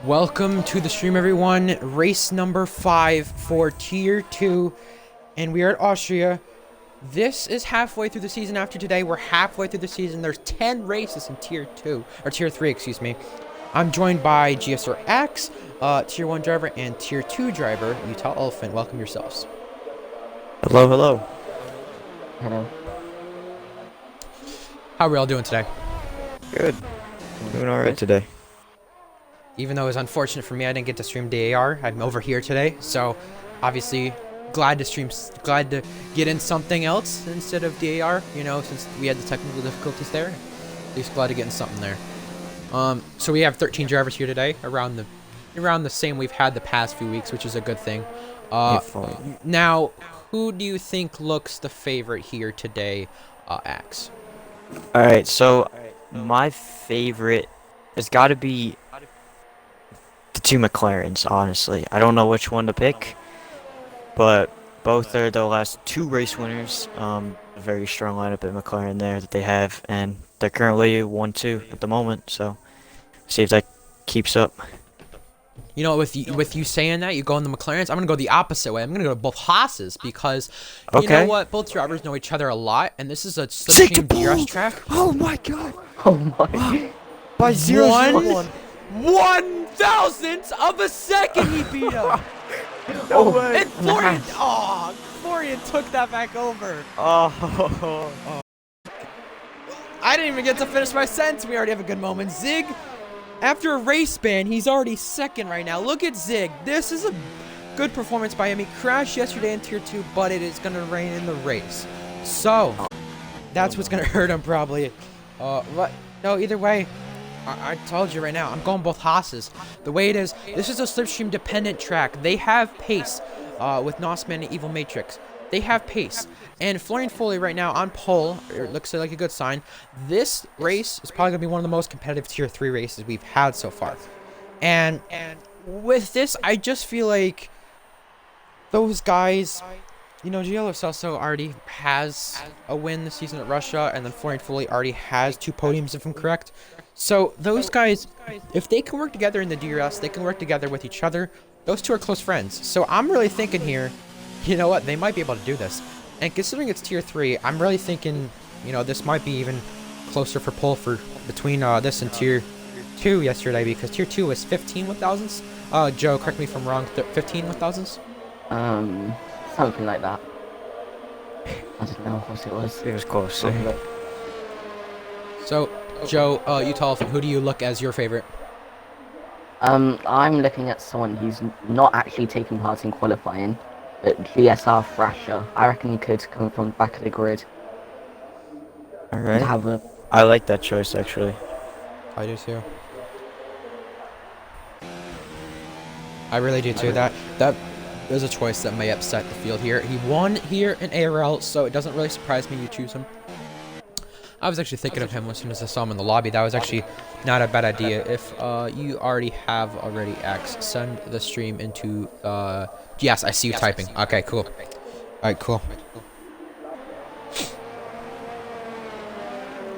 Welcome to the stream, everyone. Race number 5 for Tier 2, and we are at Austria. This is halfway through the season. After today, we're halfway through the season. There's 10 races in Tier 2, or Tier 3, excuse me. I'm joined by GSR X, Tier 1 driver, and Tier 2 driver, Utah Elephant. Welcome yourselves. Hello, hello. Hello. How are we all doing today? Good. Doing alright today. Even though it was unfortunate for me, I didn't get to stream DAR. I'm over here today, so obviously glad to get in something else instead of DAR, you know, since we had the technical difficulties there. At least glad to get in something there. So we have 13 drivers here today, around the same we've had the past few weeks, which is a good thing. Now, who do you think looks the favorite here today, Axe? Alright, so my favorite has got to be the two McLarens, honestly. I don't know which one to pick, but both are the last two race winners. A very strong lineup at McLaren there that they have, and they're currently 1-2 at the moment, so see if that keeps up. You know, with you saying that, you go in the McLarens, I'm going to go the opposite way. I'm going to go to both Haas's because, you know what, both drivers know each other a lot, and this is a slipstream DRS track. Oh my god! Oh my. By 0.01. 1,000th of a second he beat him! No way! And Florian took that back over. Oh. I didn't even get to finish my sentence. We already have a good moment. Zig, after a race ban, he's already second right now. Look at Zig. This is a good performance by him. He crashed yesterday in Tier 2, but it is going to rain in the race. So, that's what's going to hurt him probably. But, no, either way, I told you right now, I'm going both Haas's. The way it is, this is a slipstream dependent track. They have pace with Nosman and Evil Matrix. They have pace. And Florian Foley right now on pole, it looks like a good sign. This race is probably going to be one of the most competitive Tier 3 races we've had so far. And with this, I just feel like those guys, you know, GLS also already has a win this season at Russia, and then Florian Foley already has 2 podiums, if I'm correct. So those guys, if they can work together in the DRS, they can work together with each other. Those two are close friends. So I'm really thinking here, you know what, they might be able to do this. And considering it's Tier 3, I'm really thinking, you know, this might be even closer for pole for between this and Tier 2 yesterday, because Tier 2 was 15 1,000ths. Joe, correct me if I'm wrong, 15 1,000ths? Something like that. I don't know what it was. It was close. So, Joe, Utah Elephant, who do you look as your favorite? I'm looking at someone who's not actually taking part in qualifying, but GSR Thrasher. I reckon he could come from the back of the grid. Alright. I like that choice, actually. I do too. I really do too. That is a choice that may upset the field here. He won here in ARL, so it doesn't really surprise me you choose him. I was actually thinking of him as soon as I saw him in the lobby. That was actually not a bad idea. If you already have X, send the stream into yes, I see you typing. Okay, cool. Alright, cool.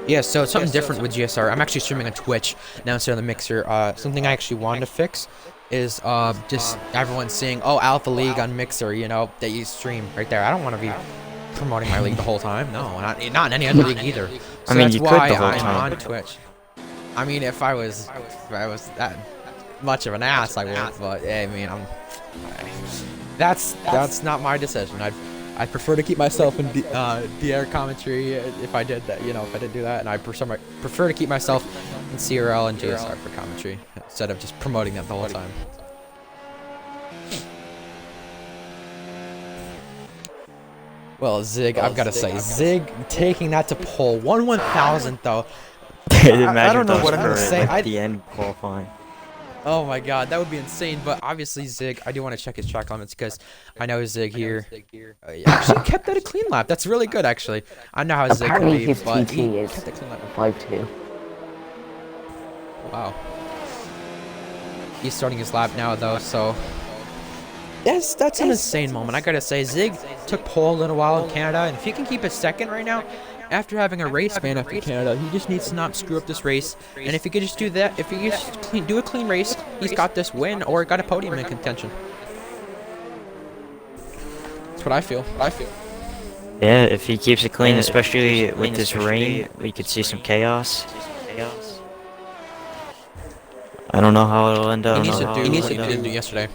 Yeah, so it's something different with GSR. I'm actually streaming on Twitch now instead of the Mixer. Something I actually wanted to fix is just everyone saying, oh, Alpha League on Mixer, you know, that you stream right there. I don't want to be promoting my league the whole time. No, not in any other league either. So I mean, that's you why could the whole I'm time. on Twitch. I mean, if I was that much of an ass, I would. But yeah, I mean, that's not my decision. I prefer to keep myself in DR commentary if I did that. You know, if I did do that, and I prefer to keep myself in CRL and GSR for commentary instead of just promoting them the whole time. Well, Zig, I've got to say, Zig taking that to pole. 1/1000th, though. I don't know what I'm going to say. At the end qualifying. Oh my god, that would be insane. But obviously, Zig, I do want to check his track limits because I know Zig here actually kept that a clean lap. That's really good, actually. I know how Zig can be, his but TT he is kept that clean lap. 5-2. Wow. He's starting his lap now, though, so... That's an insane moment. I gotta say, Zig took pole a little while in Canada, and if he can keep a second right now, after having a race ban after Canada, he just needs to not screw up this race. And if he could just do that, if he just do a clean race, he's got this win or got a podium in contention. That's what I feel. Yeah, if he keeps it clean, especially with this rain, we could see some chaos. I don't know how it'll end up. He needs to do what he didn't do yesterday.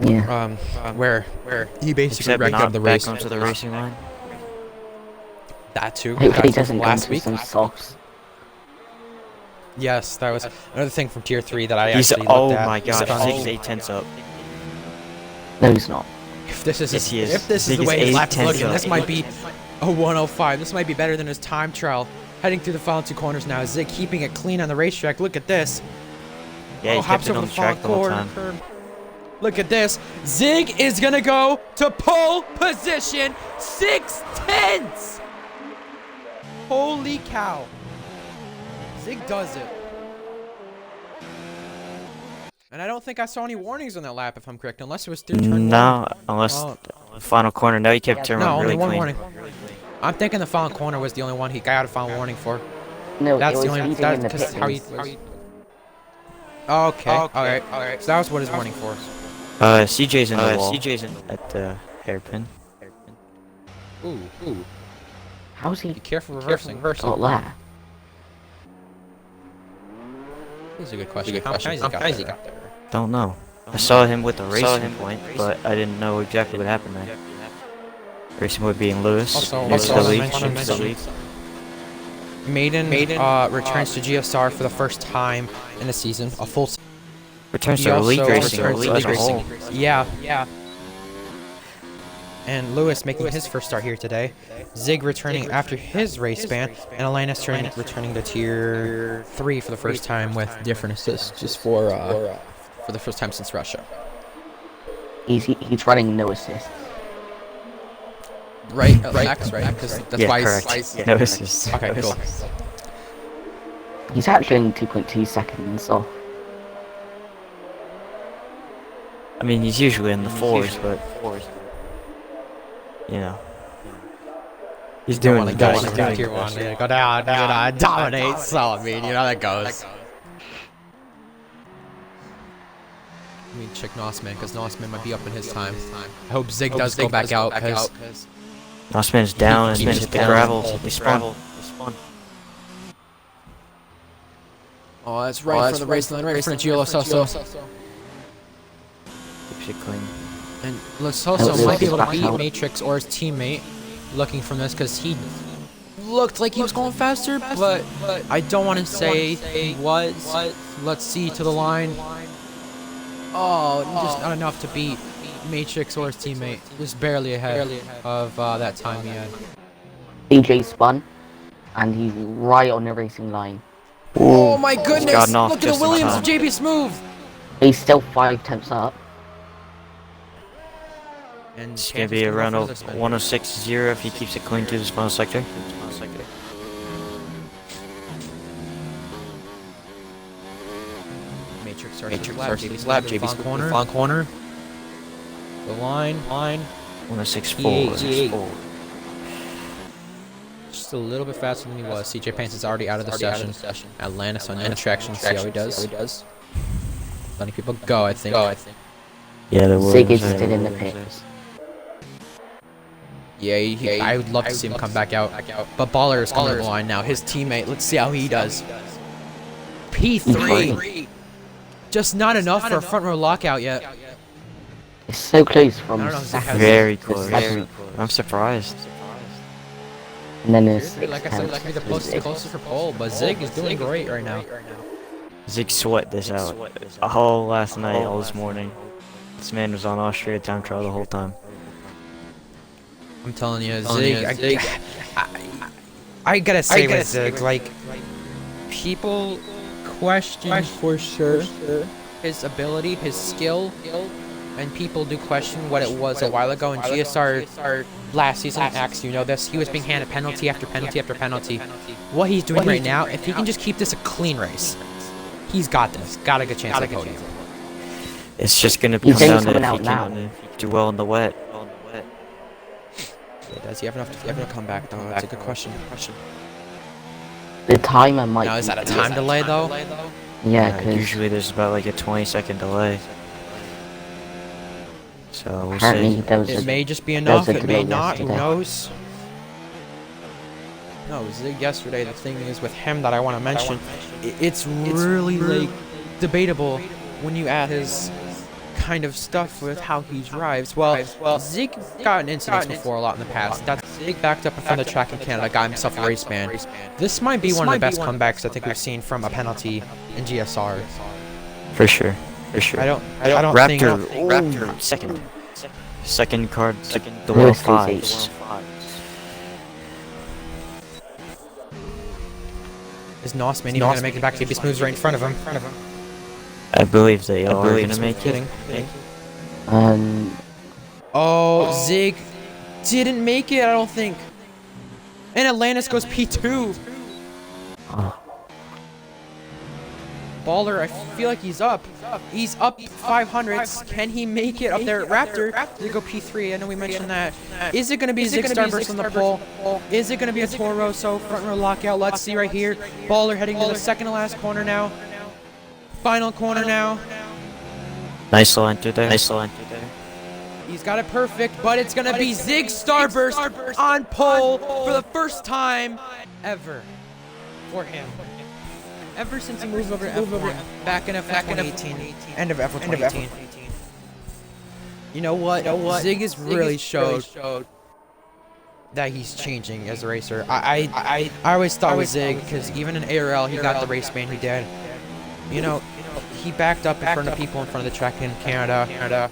Yeah. Where he basically Except wrecked not out the race. back onto the racing line. That too. Hopefully he doesn't last go week. some softs. Yes, that was another thing from Tier 3 that I He's actually looked at. my god, Zig's 8/10 up. No, he's not. If this is Yes, he is. if this is Zig the is way his lap is 8/10 looking, up. this might be a 105. This might be better than his time trial. Heading through the final 2 corners now. Zig keeping it clean on the racetrack. Look at this. Yeah, he kept hops it over on the the track the final whole corner time. curb. Look at this. Zig is gonna go to pole position 6/10. Holy cow. Zig does it. And I don't think I saw any warnings on that lap, if I'm correct, unless it was through turn 1. No, unless Oh. the final corner. No, he kept turn No, one really only one clean. warning. I'm thinking the final corner was the only one he got a final warning for. No, That's it the was only. leading That's in the because pit how he. lanes. Okay. Alright. So that was what his warning for. CJ's in the wall. CJ's at the hairpin. Ooh. How's he Be careful reversing. got there? This is a good question. How has he got there? Don't know. I saw him with the racing point, but I didn't know exactly what happened there. Racing point being Lewis. Also, next to also the mention- lead. Next to the lead. Maiden returns to GSR for the first time in the season. A full. Returns He to also elite racing. returns to Elite elite as a whole. Yeah. And Lewis making his first start here today. Zig returning after his race ban, and Alanis returning to Tier 3 for the first time with different assists, just for the first time since Russia. He's running no assists. Right, Max, right? Because that's Yeah, why correct. he's. No assists. Okay, cool. He's actually only 2.2 seconds off. I mean, he's usually in the fours, but you know, he's doing the Go guys. down, Tier 1, yeah, go down, dominate. So I mean, you know how that goes. I mean, check Nossman, because Nossman might be up in his time. I hope Zig does go back out, because Nossman's down and He then keeps hit the down. gravel. He spun. oh, that's right for the race line, right in front of Gio Soso. Keeps it clean. And Lososo might be able to beat Out. Matrix or his teammate, looking from this, because he looked like he was going faster, but I don't want to say he was. Let's see to the line. Oh, just not enough to beat Matrix or his teammate. Just barely ahead of that time he had. DJ spun, and he's right on the racing line. Oh my goodness! gotten off Look at the just in Williams time. of JB Smooth! He's still 5 tenths up. And It's gonna be around 106.0 if he keeps it clean through the final sector. Matrix starts his lap. JB's corner. The line. 106.4. Just a little bit faster than he was. CJ Pants is already out of the session. Atlantis on the traction. See how he does. Letting people go, I think. Yeah, there was. Zig is still in the pits. Yeah, I would love to see him come back out. But Baller is coming to the line now. His teammate. Let's see how he does. P3. Just not enough for a front row lockout yet. It's so close from I don't know if Zig has- second Very to close. seventh. I'm surprised. And then it's Like I said, that could be the closest for pole, but Zig is doing great right now. Zig sweat this out. All last night, all this morning. This man was on Austria time trial the whole time. I'm telling you, Zig. I gotta say with Zig, like, people question for sure his ability, his skill, and people do question what it was a while ago in GSR last season. Axe, you know this. He was being handed penalty after penalty after penalty. What he's doing right now, if he can just keep this a clean race, he's got this. Got a good chance at podium. It's just gonna He's come down to coming if out he now. can do well in the wet. Does he have enough to come back though? That's a good question. The timer might. Now, is that a time delay though? Yeah, because usually there's about like a 20-second delay. So we'll apparently see. there was It may just be enough. a It may delay not. Who yesterday. knows? No, Zig yesterday. The thing is with him that I want to mention, it's really like debatable when you add his kind of stuff with how he drives. Well, Zig got in incidents before a lot in the past. That's Zig backed up in front of the track in Canada, got himself a race ban. This might be one of the best comebacks I think we've seen from a penalty in GSR. For sure. For sure. I don't Raptor. think. Raptor. Second card. The Lewis world goes fives. Is Nossman even gonna make it back? JB Smooth's right in front of him. I believe they are gonna make Kidding. it. Oh, Zig didn't make it, I don't think. And Atlantis goes P2. Oh, Baller, I feel like he's up. He's up 500s. Can he make it up there at Raptor? Did he go P3? I know we mentioned that. Is it going to be Zig Starburst on the pole? Is it going to be a Toro Rosso front row lockout? Let's see right here. Baller heading to the second to last corner now. Final corner now. Nice little enter there. He's got it perfect, but it's going to be Zig Starburst on pole for the first time ever for him. Ever since he moved over to F1, back in F1 2018, end of F1 2018. You know what? Zig has really showed that he's changing as a racer. I always thought with Zig, because even in ARL, he got the race ban he did. You know, he backed up in front of people in front of the track in Canada.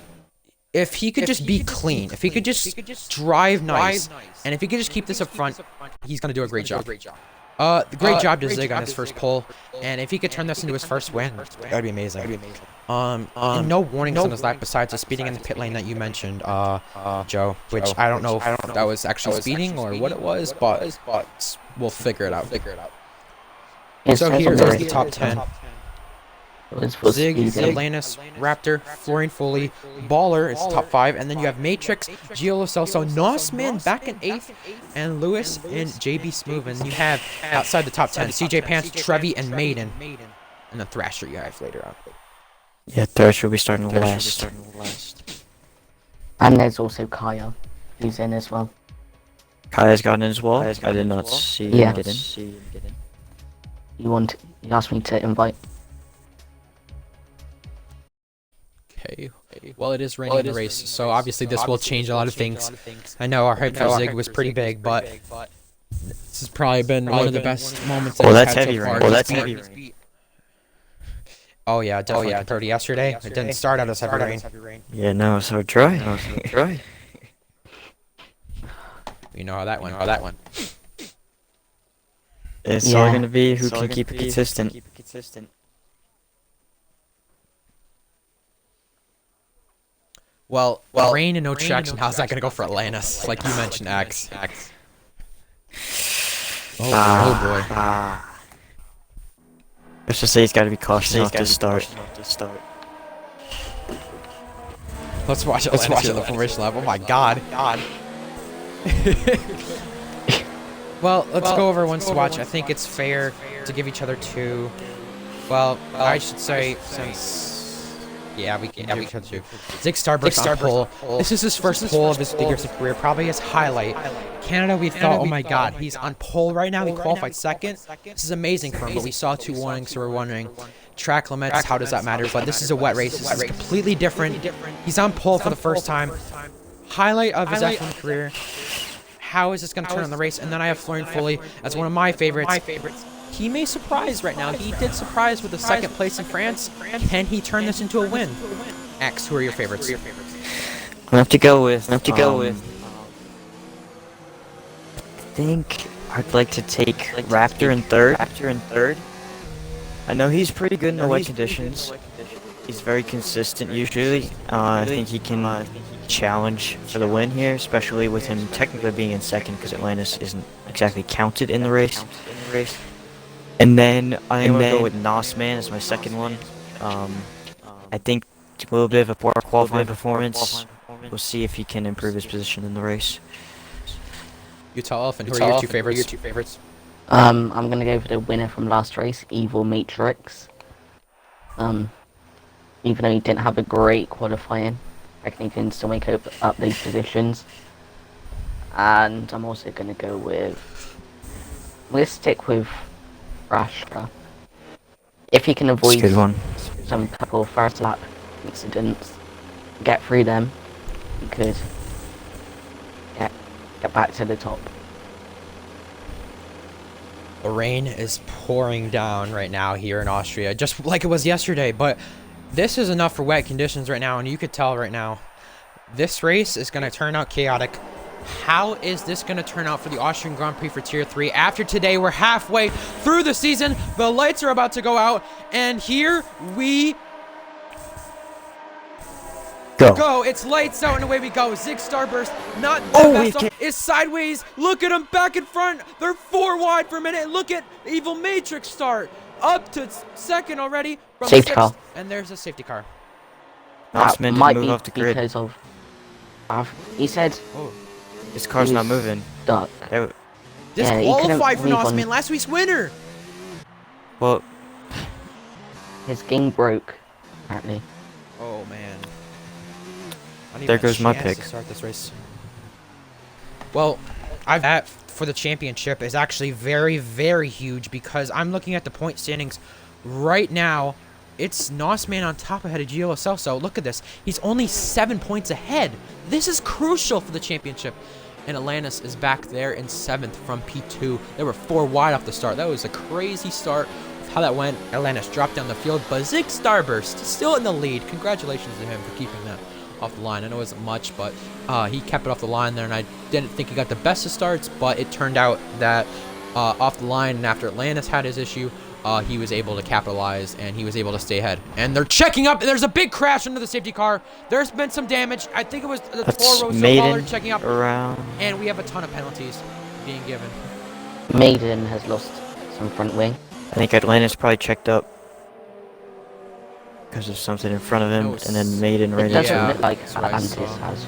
If he could just be clean, if he could just drive nice, and if he could just keep this up front, he's going to do a great job. Great job to Zig on his first pole, and if he could turn this into his first win, that'd be amazing. And no warnings on his lap besides the speeding in the pit lane that you mentioned, Joe, which I don't know if that was actually speeding or what it was, but we'll figure it out. So here's the top 10. Zig, Atlantis, Raptor, Florian Foley, Baller is top 5, and then you have Matrix, Gio Lo Celso, Nossman back in 8th, and Lewis and JB Smooth, and you have outside the top 10, CJ Pants, Trevi, and Maiden, and then Thrasher you have later on. Yeah, Thrasher will be starting last. and there's also Kaya, who's in as well. Kaya's gotten in as well. I did not see him get in. You asked me to invite. Okay, well it is raining in the race, so obviously this will change a lot of things. I know our hype for Zig was pretty big, but this has probably been one of the best moments that that's he's had heavy so rain. far. That's heavy rain. Oh yeah, definitely compared to yesterday. It didn't start out as heavy rain. Yeah, no, so dry. You know how that went. It's all gonna be who can keep it consistent. Well, rain and no traction. How's that gonna go for Atlantis? Like you mentioned, Axe. Oh boy. Let's just say he's got to be cautious not to start. Let's watch Atlantis on the formation level. Oh my god. Well, let's go over one swatch. I think it's fair to give each other 2. Well, I should say since. Yeah, we can give each other 2. Zig Starburst on pole. This is his first pole of his figures career, probably his highlight. Canada, we thought, oh my god, he's on pole right now. He qualified second. This is amazing for him, but we saw 2 warnings, so we're wondering. Track limits, how does that matter? But this is a wet race. This is completely different. He's on pole for the first time. Highlight of his F1 career. How is this going to turn on the race? And then I have Florian Foley as one of my favorites. He may surprise right now. He did surprise with the second place in France. Can he turn this into a win? X, who are your favorites? I'm gonna have to go with. I think I'd like to take Raptor in third. I know he's pretty good in the wet conditions. He's very consistent usually. I think he can challenge for the win here, especially with him technically being in second because Atlantis isn't exactly counted in the race. And then I'm gonna go with Nossman as my second one. I think a little bit of a poor qualifying performance. We'll see if he can improve his position in the race. You tell Elephant. Who are your two favorites? I'm gonna go for the winner from last race, Evil Matrix. Even though he didn't have a great qualifying, I reckon he can still make up these positions. And I'm also gonna go with. We'll stick with Rashka. If he can avoid That's a good one. some couple first lap incidents, get through them, he could get back to the top. The rain is pouring down right now here in Austria, just like it was yesterday, but this is enough for wet conditions right now, and you could tell right now, this race is going to turn out chaotic. How is this going to turn out for the Austrian Grand Prix for Tier 3? After today, we're halfway through the season, the lights are about to go out, and here we go. It's lights out and away we go. Zig Starburst, not the best, is sideways. Look at him back in front. They're 4 wide for a minute. Look at Evil Matrix start. Up to second already. From Safety car. And there's a safety car. Osman might didn't move be off the grid. because of. He said His car's not he's moving. stuck. They- Disqualified for move on. Nosman, last week's winner. Well, His game broke, apparently. Oh man. I don't There even have goes a my chance to pick. start this race. Well, that for the championship is actually very, very huge because I'm looking at the point standings right now. It's Nosman on top ahead of Gio Celso. Look at this. He's only 7 points ahead. This is crucial for the championship. And Atlantis is back there in 7th from P2. They were 4 wide off the start. That was a crazy start with how that went. Atlantis dropped down the field, but Zig Starburst still in the lead. Congratulations to him for keeping that off the line. I know it wasn't much, but he kept it off the line there, and I didn't think he got the best of starts, but it turned out that off the line, and after Atlantis had his issue, he was able to capitalize, and he was able to stay ahead. And they're checking up, and there's a big crash under the safety car. There's been some damage. I think it was the Toro Rosso Maiden checking up, around. and we have a ton of penalties being given. Maiden has lost some front wing. I think Atlantis probably checked up because of something in front of him, No, and then Maiden It right doesn't Yeah, look like that's what I Atlantis saw. has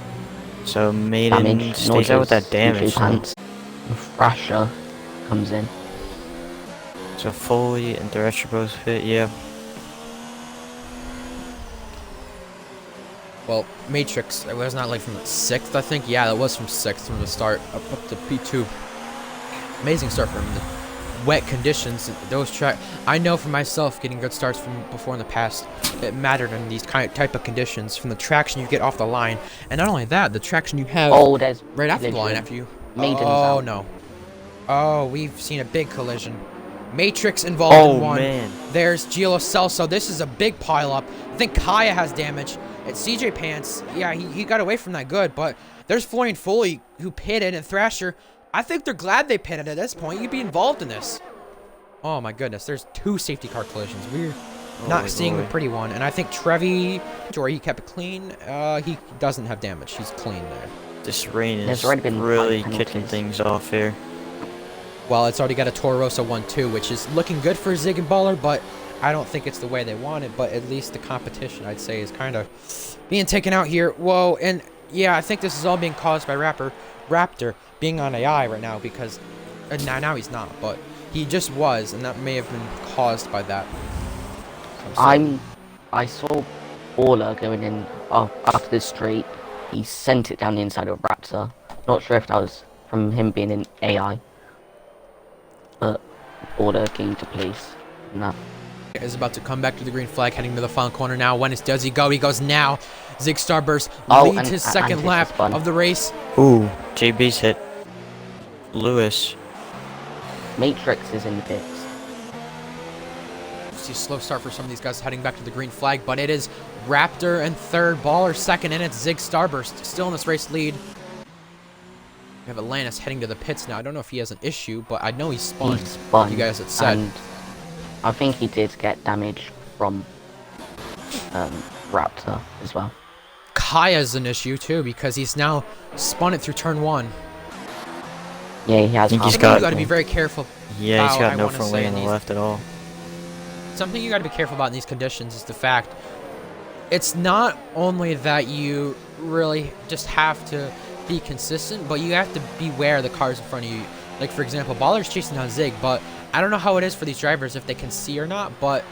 So Maiden damage. stays out with that damage. Pants. Thrasher comes in. So Foley and Thresher both fit, yeah. Well, Matrix, it was not like from 6th, I think. Yeah, it was from 6th from the start up to P2. Amazing start from the wet conditions. Those track, I know for myself, getting good starts from before in the past, it mattered in these type of conditions. From the traction you get off the line, and not only that, the traction you have Oh, there's right after the line collision. after you. Maiden's Oh out. no! Oh, we've seen a big collision. Matrix involved in one. Man. There's Gio Celso. This is a big pileup. I think Kaya has damage. It's CJ Pants. Yeah, he got away from that good, but there's Florian Foley who pitted, and Thrasher. I think they're glad they pitted at this point. You'd be involved in this. Oh my goodness, there's 2 safety car collisions. We're not seeing the pretty one. And I think Trevi, Jory, he kept it clean. He doesn't have damage. He's clean there. This rain is There's already been really 5 kicking penalties. things off here. Well, it's already got a Toro Rosso 1-2, which is looking good for Zig and Baller, but I don't think it's the way they want it. But at least the competition, I'd say, is kind of being taken out here. Whoa, and yeah, I think this is all being caused by Raptor being on AI right now because now he's not, but he just was, and that may have been caused by that. I saw Baller going in after the straight. He sent it down the inside of Raptor. Not sure if that was from him being in AI, but Baller came to place. And that. Is about to come back to the green flag, heading to the final corner now. When does he go? He goes now. Zig Starburst leads and his second Atlantis lap is fun. of the race. Ooh, JB's hit Lewis. Matrix is in the pits. See a slow start for some of these guys heading back to the green flag, but it is Raptor in third, Baller second, and it's Zig Starburst still in this race lead. We have Atlantis heading to the pits now. I don't know if he has an issue, but I know he's spun. He's spun. You guys had said. And I think he did get damage from Raptor as well. Kaya's an issue too because he's now spun it through turn 1. Yeah, he has. think he's Something got- you got to be very careful. Yeah, he's about, got I no wanna front say, wing in on the these- left at all. Something you got to be careful about in these conditions is the fact it's not only that you really just have to be consistent, but you have to beware of the cars in front of you. Like, for example, Baller's chasing down Zig, but I don't know how it is for these drivers if they can see or not, but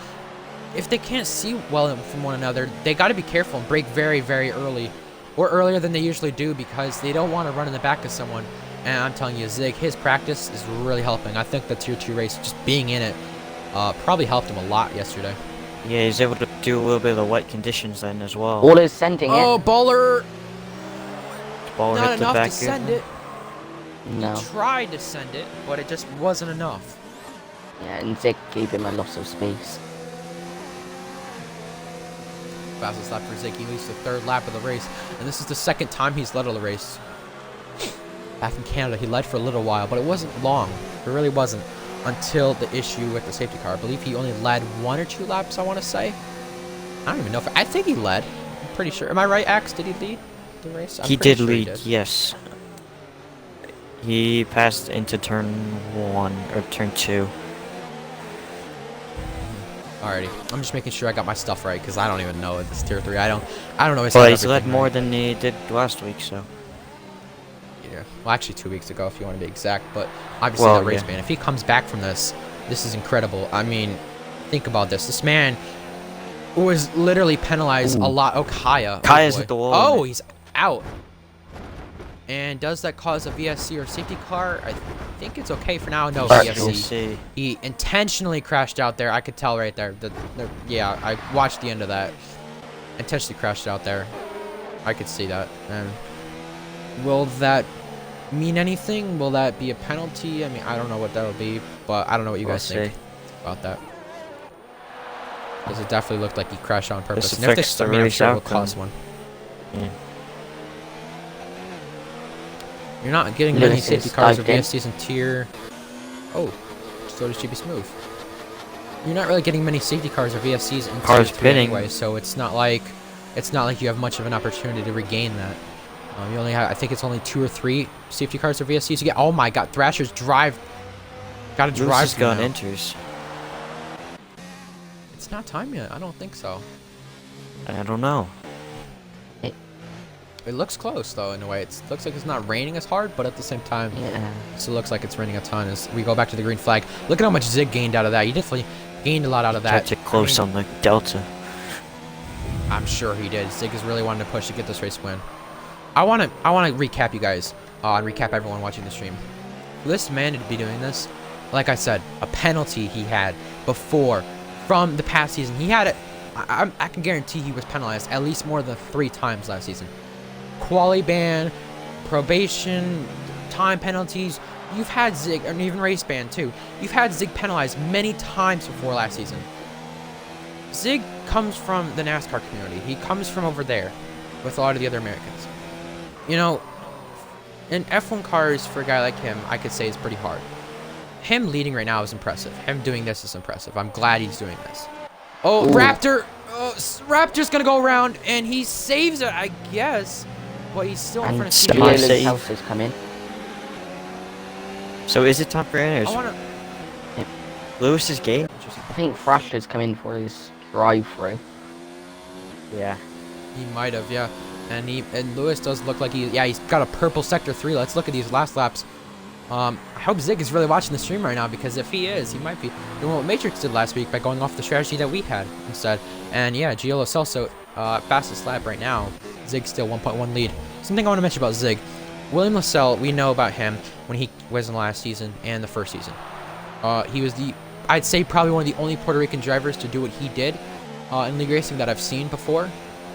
if they can't see well from one another, they got to be careful and brake very, very early, or earlier than they usually do, because they don't want to run in the back of someone. And I'm telling you, Zig, his practice is really helping. I think the Tier 2 race, just being in it, probably helped him a lot yesterday. Yeah, he's able to do a little bit of the wet conditions then as well. Waller's sending it. Oh, Baller! Ball Not hit the enough back to send it. No. He tried to send it, but it just wasn't enough. Yeah, and Zig gave him a lot of space. Fastest lap for Zig. He leads the 3rd lap of the race, and this is the 2nd time he's led a race. Back in Canada, he led for a little while, but it wasn't long. It really wasn't until the issue with the safety car. I believe he only led 1 or 2 laps, I want to say. I don't even know I think he led. I'm pretty sure. Am I right, Axe? Did he lead the race? He did lead, yes. He passed into turn 1 or turn 2. Alrighty, I'm just making sure I got my stuff right because I don't even know this Tier 3. I don't know. Well, he's led more than he did last week, so. Yeah. Well, actually 2 weeks ago, if you want to be exact. But obviously that race ban. If he comes back from this, this is incredible. I mean, think about this. This man was literally penalized a lot. Oh, Kaya. Kaya's at the wall. Oh, he's out. And does that cause a VSC or safety car? I think it's okay for now. No, VSC. He intentionally crashed out there. I could tell right there. Yeah, I watched the end of that. Intentionally crashed out there. I could see that. And will that mean anything? Will that be a penalty? I mean, I don't know what that'll be, but I don't know what you guys think about that. Because it definitely looked like he crashed on purpose. This And if affects they, the I mean, I'm race sure it will outcome. cause one. Yeah. You're not getting many safety cars or VSCs in tier. Oh, so does GB Smooth. You're not really getting many safety cars or VSCs in tier 3 anyway, so it's not like you have much of an opportunity to regain that. You only have, I think it's only 2 or 3 safety cars or VSCs you get. Oh my God, Thrasher's drive. Got to drive. Lewis's gun enters. It's not time yet. I don't think so. I don't know. It looks close though in a way. It looks like it's not raining as hard, but at the same time, it still looks like it's raining a ton as we go back to the green flag. Look at how much Zig gained out of that. He definitely gained a lot out of that. Tried to close on the Delta. I'm sure he did. Zig is really wanting to push to get this race win. I want to recap you guys and recap everyone watching the stream. For this man to be doing this, like I said, a penalty he had before from the past season. He had it. I can guarantee he was penalized at least more than 3 times last season. Quali ban, probation, time penalties. You've had Zig, and even race ban too. You've had Zig penalized many times before last season. Zig comes from the NASCAR community. He comes from over there with a lot of the other Americans. You know, in F1 cars, for a guy like him, I could say is pretty hard. Him leading right now is impressive. Him doing this is impressive. I'm glad he's doing this. Oh, ooh. Raptor! Raptor's gonna go around, and he saves it, I guess. But he's still in front of Steele's house has come in. So is it time for enters? Lewis's game? I think Thrasher's come in for his drive-through. Yeah. He might have, yeah. And Lewis does look like he's got a purple sector 3. Let's look at these last laps. I hope Zig is really watching the stream right now, because if he is, he might be doing what Matrix did last week by going off the strategy that we had instead. And yeah, Giolo Celso, fastest lap right now. Zig still 1.1 lead. Something I want to mention about Zig. William Lassell, we know about him when he was in the last season and the first season. He was I'd say probably one of the only Puerto Rican drivers to do what he did in league racing that I've seen before.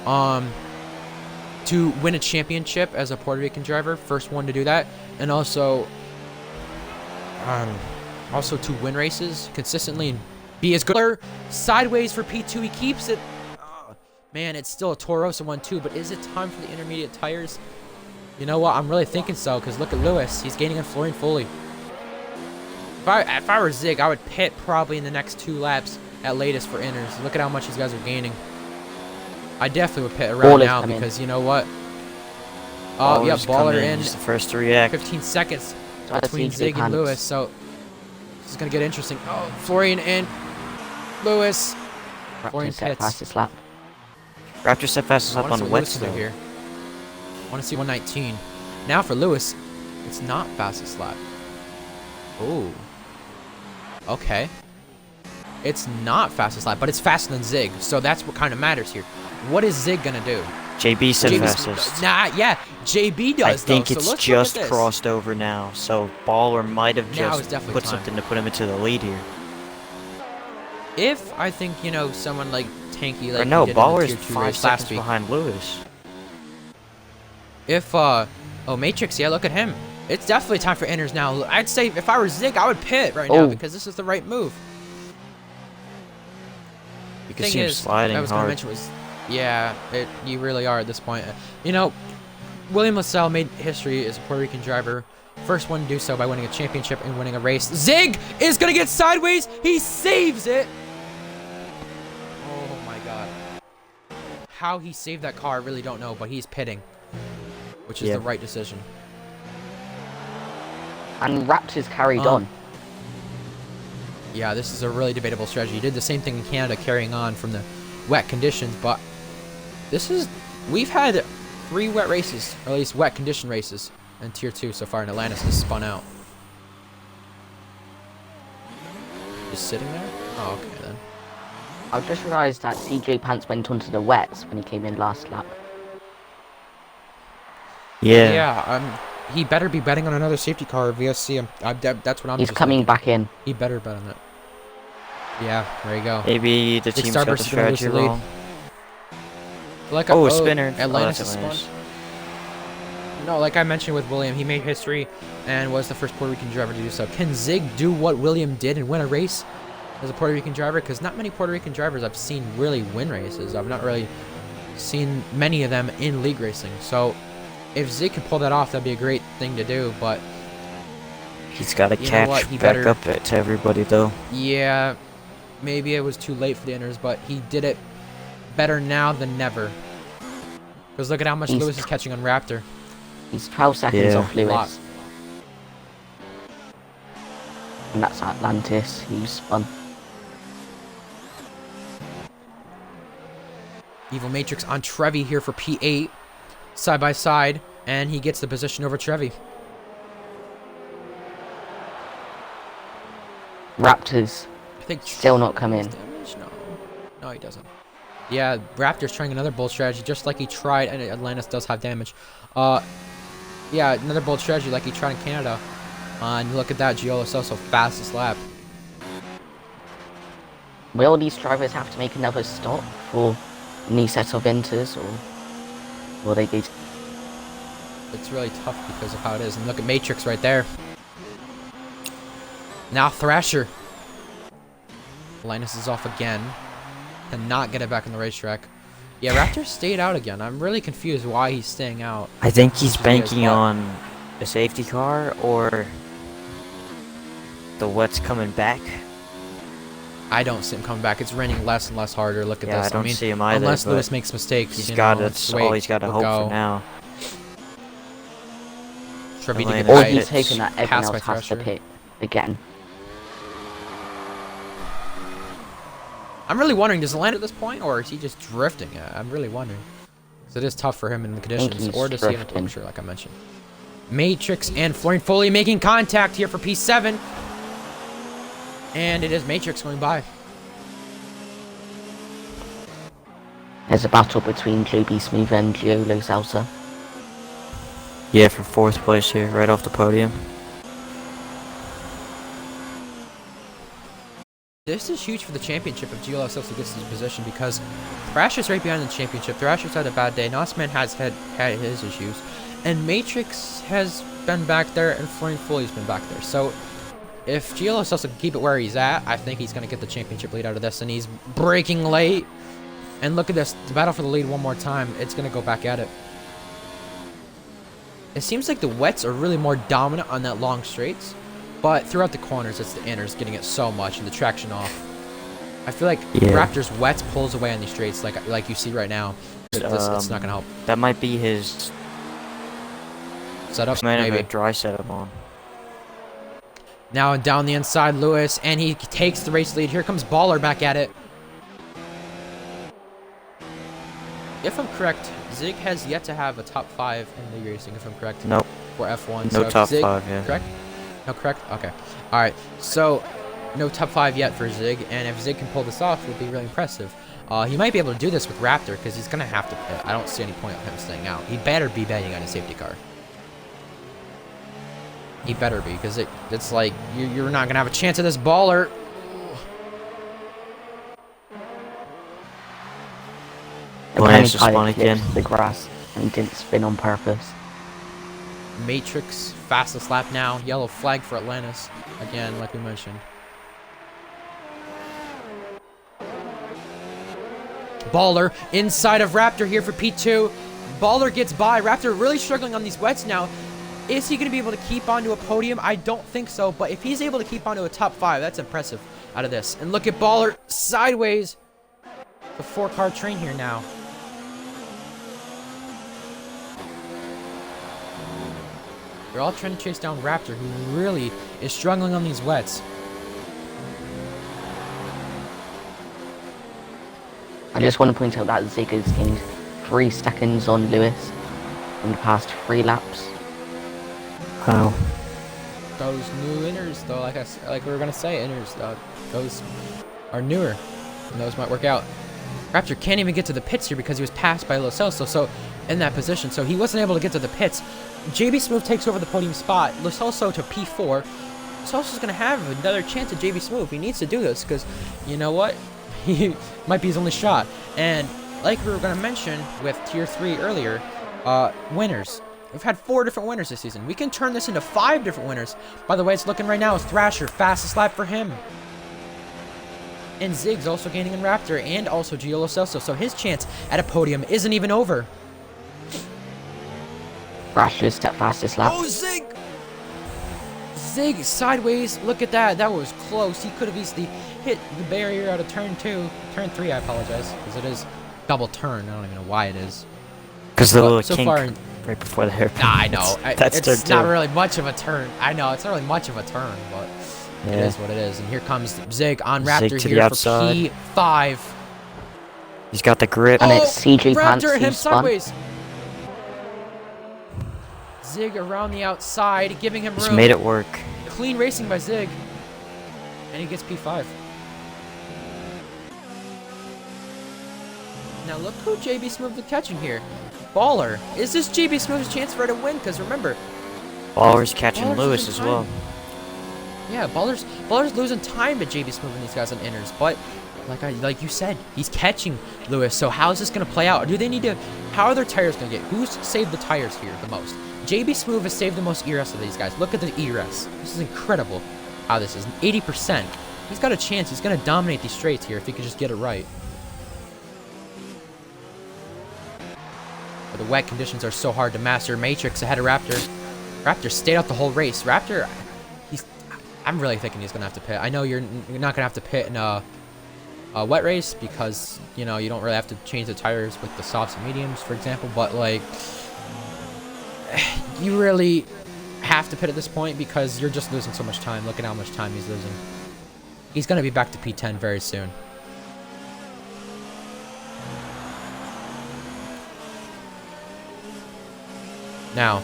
To win a championship as a Puerto Rican driver, first one to do that, and also to win races consistently and be as good. Sideways for P2, he keeps it. Man, it's still a Torosa 1-2, but is it time for the intermediate tires? You know what? I'm really thinking so, because look at Lewis. He's gaining on Florian Foley. If I were Zig, I would pit probably in the next 2 laps at latest for inners. Look at how much these guys are gaining. I definitely would pit around now because you know what? Oh, yeah, Baller in. Just the first to react. 15 seconds between Zig and Lewis, so this is going to get interesting. Oh, Florian and Lewis. Florian pits. Fastest lap. Raptor set fastest lap on wet here. I want to see 119. Now for Lewis, it's not fastest lap. Ooh. Okay. It's not fastest lap, but it's faster than Zig, so that's what kind of matters here. What is Zig gonna do? JB said JB's fastest. Nah, yeah, JB does. I think though, it's so let's just look at this. crossed over now, so Baller might have Now just is definitely put time. something to put him into the lead here. If I think someone like Tanky, like Or no, he did in the Baller's tier 2 5 race seconds last week. behind Lewis. If Matrix, yeah, look at him. It's definitely time for inners now. I'd say if I were Zig, I would pit right now because this is the right move. You can see him sliding I was gonna hard. mention was, yeah, you really are at this point. William LaSalle made history as a Puerto Rican driver. First one to do so by winning a championship and winning a race. Zig is gonna get sideways. He saves it. Oh my god. How he saved that car, I really don't know, but he's pitting, which is the right decision. And Raptors carried on. Yeah, this is a really debatable strategy. He did the same thing in Canada, carrying on from the wet conditions, but we've had 3 wet races, or at least wet condition races, in Tier 2 so far, and Atlantis has spun out. Just sitting there? Oh, okay then. I've just realised that CJ Pants went onto the wets when he came in last lap. Yeah. Yeah, he better be betting on another safety car or VSC. That's what I'm He's just coming thinking. back in. He better bet on that. Yeah, there you go. Maybe the Big team's got the Starburst is gonna lose strategy the lead. wrong. Like Oh, spinner. Atlantis that's is a spun. miss. No, like I mentioned with William, he made history and was the first Puerto Rican driver to do so. Can Zig do what William did and win a race as a Puerto Rican driver? Because not many Puerto Rican drivers I've seen really win races. I've not really seen many of them in league racing. So if Zig can pull that off, that'd be a great thing to do. But He's got to You know what, catch he back better- up to everybody, though. yeah, maybe it was too late for the inners, but he did it better now than never. Because look at how much He's- Lewis is catching on Raptor. He's 12 seconds Yeah. off Lewis. And that's Atlantis, who's spun. Evil Matrix on Trevi here for P8. Side by side. And he gets the position over Trevi. Raptors I think still not come in. damage? No, he doesn't. Yeah, Raptor's trying another bold strategy just like he tried. And Atlantis does have damage. Yeah, another bold strategy like he tried in Canada. And look at that. Giolo Celso, fastest lap. Will these drivers have to make another stop for a new set of inters, or will they go? It's really tough because of how it is. And look at Matrix right there. Now Thrasher. Linus is off again. Cannot get it back on the racetrack. Yeah, Raptor stayed out again. I'm really confused why he's staying out. I think he's He is, banking but- on a safety car or the wet's coming back. I don't see him coming back. It's raining less and less harder. Look at Yeah, this. I don't mean, see him either, unless but Lewis makes mistakes. He's you got know, that's the way all he's got to will hope go. for now. Trevi to get Atlantis. Or right. he's hoping that everyone Passed by else has to Thrasher. pit again. I'm really wondering, does land at this point, or is he just drifting? I'm really wondering. Because it is tough for him in the conditions. he's Or does he have a drifting. picture, like I mentioned? Matrix and Florian Foley making contact here for P7. And it is Matrix going by. There's a battle between JB Smooth and Giolo Salsa. Yeah, for 4th place here, right off the podium. This is huge for the championship if GLSF gets this position because Thrasher's right behind the championship. Thrasher's had a bad day. Nosman has had his issues. And Matrix has been back there and Florian Foley's been back there. So if GLSF can keep it where he's at, I think he's going to get the championship lead out of this. And he's breaking late. And look at this. The battle for the lead one more time. It's going to go back at it. It seems like the wets are really more dominant on that long straights. But throughout the corners, it's the inners getting it so much and the traction off. I feel like Yeah. Raptor's wets pulls away on these straights like you see right now. It's not going to help. That might be his Setup, might have maybe. a dry setup on. Now down the inside, Lewis, and he takes the race lead. Here comes Baller back at it. If I'm correct, Zig has yet to have a top 5 in league racing, if I'm correct. Nope. for F1. No so top Zig, 5, yeah. Correct? No, correct? Okay. All right. So, no top 5 yet for Zig, and if Zig can pull this off, it would be really impressive. He might be able to do this with Raptor, because he's going to have to pit. I don't see any point of him staying out. He better be betting on a safety car. He better be, because it's like, you're not going to have a chance at this baller. Lance just spun again. The grass and didn't spin on purpose. Matrix, fastest lap now. Yellow flag for Atlantis. Again, like we mentioned. Baller inside of Raptor here for P2. Baller gets by. Raptor really struggling on these wets now. Is he going to be able to keep onto a podium? I don't think so, but if he's able to keep onto a top 5, that's impressive out of this. And look at Baller sideways. The 4-car train here now. They're all trying to chase down Raptor, who really is struggling on these wets. I just want to point out that Zig has gained 3 seconds on Lewis in the past 3 laps. Wow. Those new inners, though, like we were gonna say, inners, those are newer, and those might work out. Raptor can't even get to the pits here because he was passed by Lo Celso, so in that position, so he wasn't able to get to the pits. JB Smooth takes over the podium spot. Lo Celso to P4. Lo Celso's gonna have another chance at JB Smooth. He needs to do this because, you know what? He might be his only shot. And like we were gonna mention with Tier 3 earlier, winners. We've had 4 different winners this season. We can turn this into 5 different winners. By the way, it's looking right now is Thrasher, fastest lap for him. And Zig's also gaining in Raptor and also Gio Lo Celso, so his chance at a podium isn't even over. Thrasher's at fastest lap. Oh, Zig! Zig sideways. Look at that. That was close. He could have easily hit the barrier out of turn 2. Turn 3, I apologize, because it is double turn. I don't even know why it is. Because the little so kink far, right before the hairpin. nah, I know. That's it's not really much of a turn. I know, it's not really much of a turn, but Yeah. it is what it is. And here comes Zig on Raptor Zig to here the for outside. P5. He's got the grip. And it's CG Pants Raptor and him who spun. sideways. Zig around the outside, giving him Just room. made it work. Clean racing by Zig. And he gets P5. Now look who JB Smooth is catching here. Baller. Is this JB Smooth's chance for her to win? Because remember, Baller's catching Baller's Lewis losing as well. time. Yeah, Baller's losing time to JB Smooth and these guys on inners. But like you said, he's catching Lewis. So how is this gonna play out? Do they need to? How are their tires gonna get? Who's saved the tires here the most? JB Smooth has saved the most ERS of these guys. Look at the ERS. This is incredible. How this is 80%. He's got a chance. He's gonna dominate these straights here if he can just get it right. But the wet conditions are so hard to master. Matrix ahead of Raptor. Raptor stayed out the whole race. Raptor, I'm really thinking he's gonna have to pit. I know you're not gonna have to pit in a wet race because you know you don't really have to change the tires with the softs and mediums, for example. But like, you really have to pit at this point because you're just losing so much time. Look at how much time he's losing. He's gonna be back to P10 very soon. Now,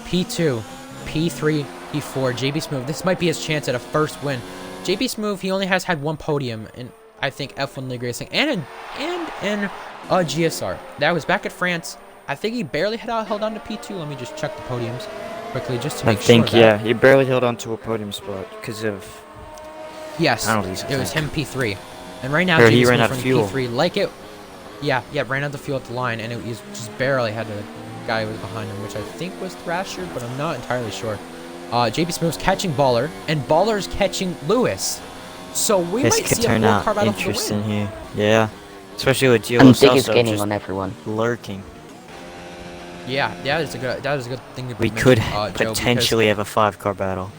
P2, P3, P4, JB Smooth. This might be his chance at a first win. JB Smooth, he only has had 1 podium in, I think, F1 League Racing and in GSR. That was back at France. I think he barely held on to P2. Let me just check the podiums quickly just to make sure. I think, yeah, he barely held on to a podium spot because of... Yes, penalties, it was him P3. And right now, Or JB he ran Smooth out of running fuel. P3 like it. Yeah, ran out of fuel at the line, and it was just barely had the guy who was behind him, which I think was Thrasher, but I'm not entirely sure. JB Smooth's catching Baller, and Baller's catching Lewis. So we This might could see a turn 4-car out battle for the interesting win. here. Yeah. Especially with Gio Lo And Zig is Celso gaining just on everyone. lurking. Yeah, that is a good thing to We mention, could Joe, because- potentially have a 5-car battle.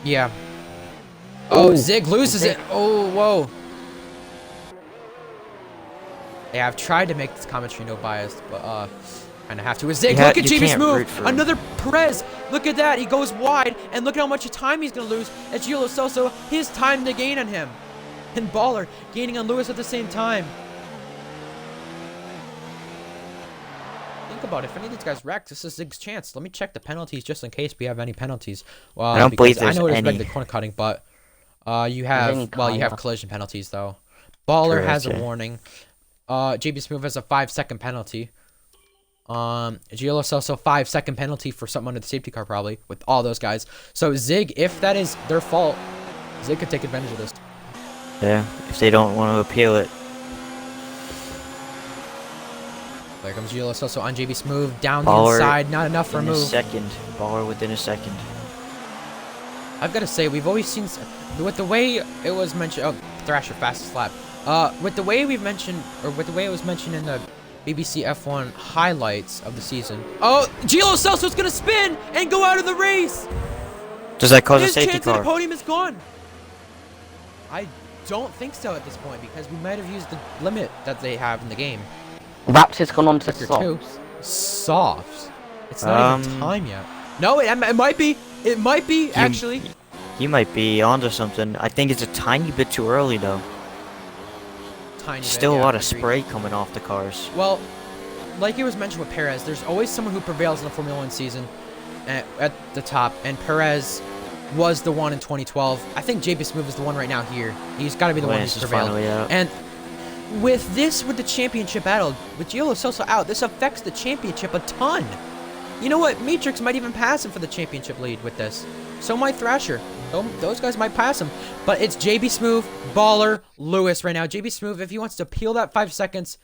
Yeah. Oh, Ooh, Zig loses Zig. it. Oh, whoa. Yeah, I've tried to make this commentary no biased, but kind of have to. With Zig, Yeah, look at you JB can't Smooth. root for him. Another Perez. Look at that. He goes wide, and look at how much time he's going to lose. That's Gio Lo Celso. His time to gain on him. And Baller gaining on Lewis at the same time. I think think about it. If any of these guys wreck, this is Zig's chance. Let me check the penalties just in case we have any penalties. Well, I don't believe there's I know it's any. the corner cutting, but you have you have collision penalties though. Baller True, has okay. a warning. JB Smooth has a 5-second penalty. Giolo also 5-second penalty for something under the safety car probably with all those guys. So Zig, if that is their fault, Zig could take advantage of this. Yeah, if they don't want to appeal it. There comes Giolo also on JB Smooth down the Baller inside, not enough for a Within a move. second. Baller within a second. I've got to say, we've always seen, with the way it was mentioned, oh, Thrasher fastest lap. With the way we've mentioned, or with the way it was mentioned in the BBC F1 highlights of the season. Oh, Gilo Celso's gonna spin and go out of the race. Does that cause a His safety chance at car? the podium is gone. I don't think so at this point because we might have used the limit that they have in the game. Raptor's gone on to Sector 2. soft. Softs. It's not even time yet. No, it might be. It might be, actually. You might be onto something. I think it's a tiny bit too early, though. Tiny bit, Still a yeah, lot of agreed. spray coming off the cars. Well, like it was mentioned with Perez, there's always someone who prevails in the Formula 1 season at the top, and Perez was the one in 2012. I think JB Smoove is the one right now here. He's got to be the one who's Lance is prevailed. finally out. And with the championship battle, with Giolo Sosa out, this affects the championship a ton. You know what? Matrix might even pass him for the championship lead with this. So might Thrasher. Those guys might pass him. But it's JB Smoove, Baller, Lewis right now. JB Smoove, if he wants to peel that 5 seconds,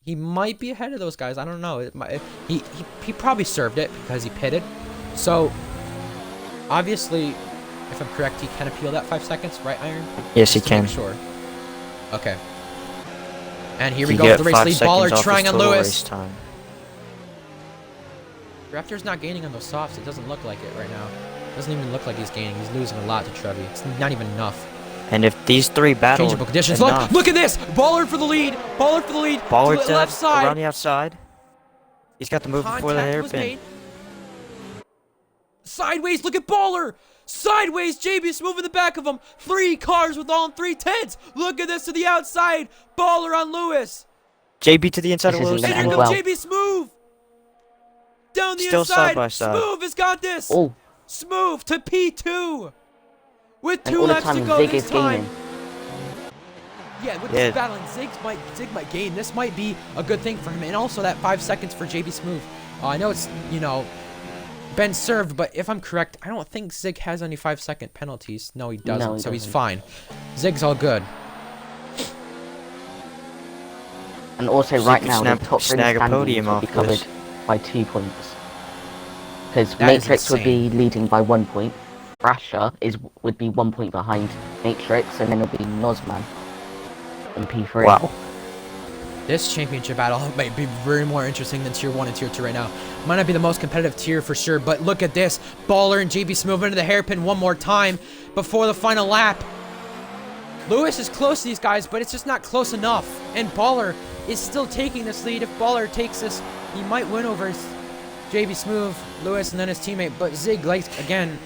he might be ahead of those guys. I don't know. He probably served it because he pitted. So, obviously, if I'm correct, he can appeal that 5 seconds, right, Iron? Yes, he Just to make can. Sure. Okay. And here You we go with get the race 5 lead. seconds Baller off trying his on total Lewis. race time. Raptor's not gaining on those softs. It doesn't look like it right now. Doesn't even look like he's gaining. He's losing a lot to Trevi. It's not even enough. And if these three battle Changeable conditions. enough, Look at this. Baller for the lead. Baller for the lead. Baller to the left side. around the outside. He's got the move before the Contact was hairpin. made. Sideways. Look at Baller. Sideways. JB's moving the back of him. 3 cars with all 310s. Look at this to the outside. Baller on Lewis. JB to the inside This of isn't Lewis. gonna And here end comes well. JB Smooth. Down the Still inside. side by side. Smooth has got this. Oh, Smooth to P2. With and 2 all the laps to time go Zig this is time. gaining. Yeah, with Yeah. this battling, Zig might gain. This might be a good thing for him. And also that 5 seconds for JB Smooth. I know it's, been served, but if I'm correct, I don't think Zig has any 5-second penalties. No, he doesn't, No, he so he's doesn't. fine. Zig's all good. And also So right you now, can the top three snag a standings podium will be off covered this. by 2 points. Because That is Matrix would be insane. leading by 1 point. Thrasher would be 1 point behind Matrix, and then it'll be Nozman in P3. Wow. This championship battle might be very more interesting than Tier 1 and Tier 2 right now. Might not be the most competitive tier for sure, but look at this. Baller and JB Smooth into the hairpin one more time before the final lap. Lewis is close to these guys, but it's just not close enough. And Baller is still taking this lead. If Baller takes this, he might win over JB Smooth, Lewis, and then his teammate. But Zig, like, again,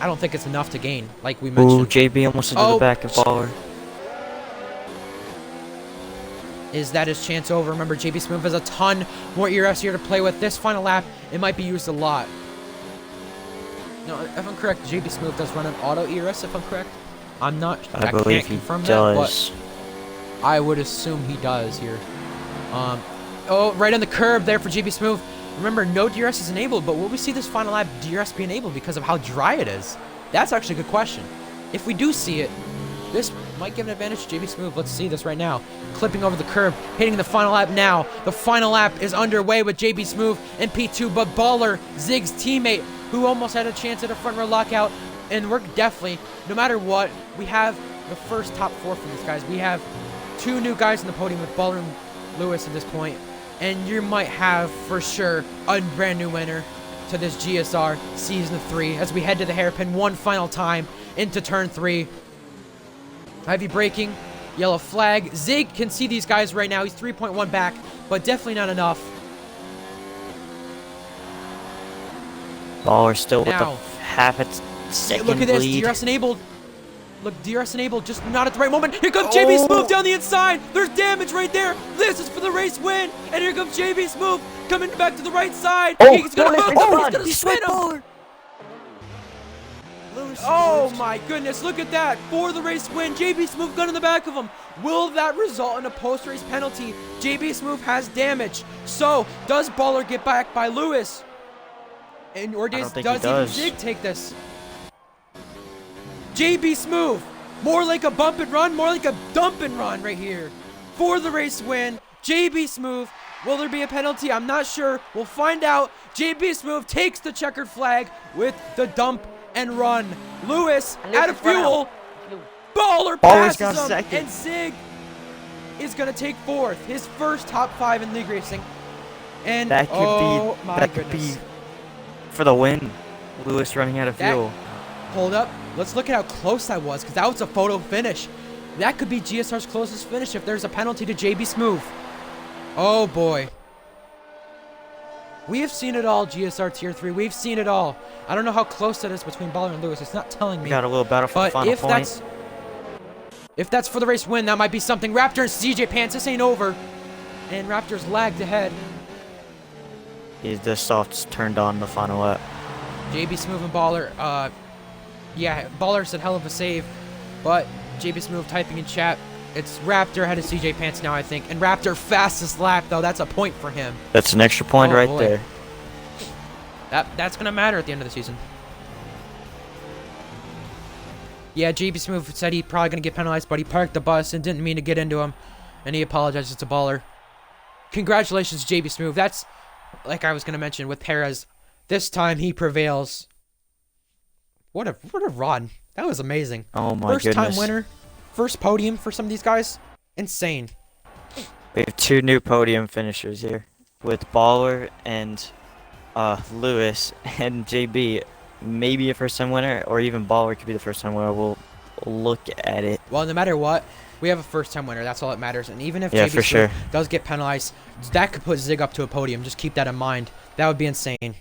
I don't think it's enough to gain, like we mentioned. Ooh, JB almost into Oh. the back of Baller. Is that his chance over? Remember, JB Smooth has a ton more ERS here to play with. This final lap, it might be used a lot. No, if I'm correct, JB Smooth does run an auto ERS, if I'm correct. I'm not, I can't believe he confirm that, does. but I would assume he does here. Oh, right on the curb there for JB Smooth. Remember, no DRS is enabled, but will we see this final lap DRS be enabled because of how dry it is? That's actually a good question. If we do see it, this might give an advantage to JB Smooth. Let's see this right now. Clipping over the curb, hitting the final lap now. The final lap is underway with JB Smooth and P2, but Baller, Zig's teammate, who almost had a chance at a front row lockout. And we're definitely, no matter what, we have the first top 4 for these guys. We have 2 new guys in the podium with Baller and Lewis at this point. And you might have, for sure, a brand new winner to this GSR Season 3 as we head to the hairpin one final time into Turn 3. Heavy braking, yellow flag. Zig can see these guys right now. He's 3.1 back, but definitely not enough. Baller still with Now. the half a second Look at this, lead. DRS enabled. Look, DRS enabled, just not at the right moment. Here comes JB Smooth down the inside. There's damage right there. This is for the race win. And here comes JB Smooth coming back to the right side. Oh, He's gonna Lewis hook in him. front. He's gonna He spin swept him. Baller. Oh my goodness, look at that. For the race win, JB Smoove gun in the back of him. Will that result in a post-race penalty? JB Smoove has damage. So, does Baller get back by Lewis? And or does even Zig take this? JB Smoove, more like a bump and run, more like a dump and run right here. For the race win, JB Smoove. Will there be a penalty? I'm not sure. We'll find out. JB Smoove takes the checkered flag with the dump and run. Lewis out of fuel. Baller passes him, second. and Zig is gonna take fourth. His first top 5 in league racing. And That could be for the win. Lewis running out of fuel. Hold up. Let's look at how close that was, because that was a photo finish. That could be GSR's closest finish if there's a penalty to JB Smoove. Oh boy. We have seen it all, GSR Tier 3. We've seen it all. I don't know how close that is between Baller and Lewis. It's not telling me. We got a little battle for the final point. If that's for the race win, that might be something. Raptor and CJ Pants, this ain't over. And Raptor's lagged ahead. The softs turned on the final lap. JB Smoove and Baller, yeah, Baller said hell of a save, but JB Smoove typing in chat, it's Raptor ahead of CJ Pants now, I think. And Raptor fastest lap, though. That's a point for him. That's an extra point right there. That's going to matter at the end of the season. Yeah, JB Smoove said he's probably going to get penalized, but he parked the bus and didn't mean to get into him. And he apologizes to Baller. Congratulations, JB Smoove. That's, like I was going to mention with Perez, this time he prevails. What a run. That was amazing. Oh my goodness. First time winner. First podium for some of these guys. Insane. We have 2 new podium finishers here with Baller and Lewis and JB. Maybe a first time winner, or even Baller could be the first time winner. We'll look at it. Well, no matter what, we have a first time winner. That's all that matters. And even if Yeah, JB for sure. does get penalized, that could put Zig up to a podium. Just keep that in mind. That would be insane.